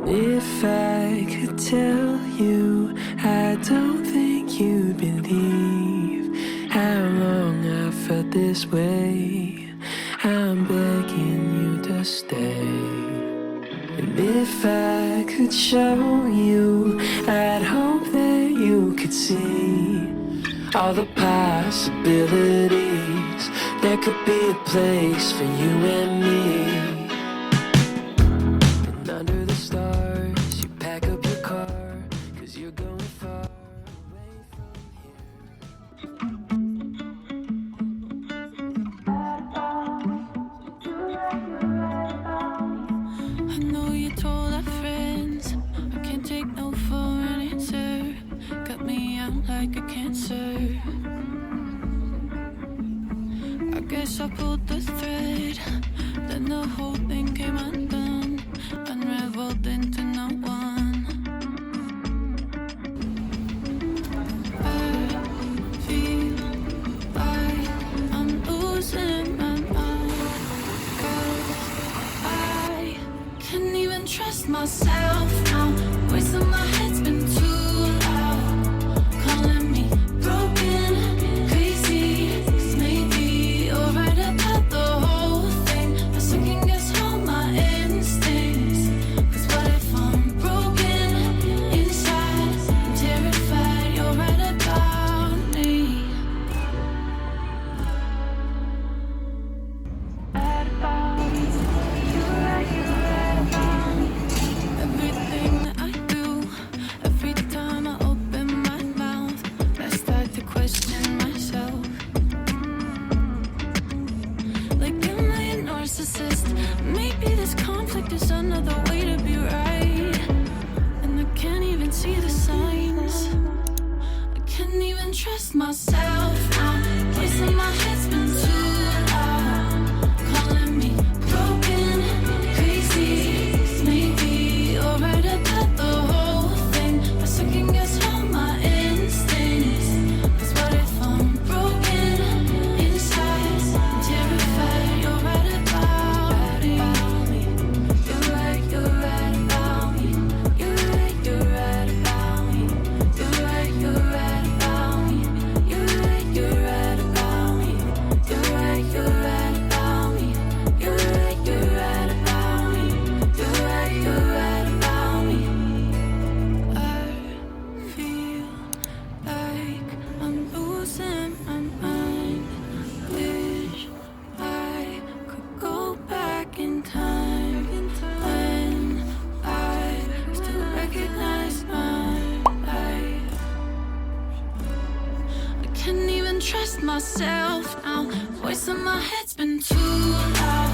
If I could tell you, I don't think you'd believe how long I felt this way. I'm begging you to stay. And if I could show you, I'd hope that you could see all the possibilities. There could be a place for you and me. And under the stars, you pack up your car, 'cause you're going far away from here. I know you told our friends I can't take no for an answer. Got me out like a cancer. I guess I pulled the thread, then the whole thing came undone, unraveled into no one. I feel like I'm losing my mind, 'cause I can't even trust myself now. Voice in my head's been too loud, calling me broken, crazy, 'cause maybe you're right about the whole thing. I second guess all my instincts, 'cause what if I'm broken inside? I'm terrified you're right about me. Right about me. You're right about me. Everything that I do, every time I open my mouth, I start to question myself. Like, am I a narcissist? Maybe this conflict is another way to be right. And I can't even see the signs. I can't even trust myself now. Voice in my head's been too loud, calling me broken, crazy, 'cause maybe you're right about the whole thing. I second guess all my instincts, 'cause what if I'm broken inside? I'm terrified you're right about me. You're right about me. You're right about me. You're right about me. You're right about me. You're right about me. You're right about me. You're right about me. I feel like I'm losing my mind. Wish I could go back in time when I still recognize my life. I can't even trust myself now. Voice in my head's been too loud,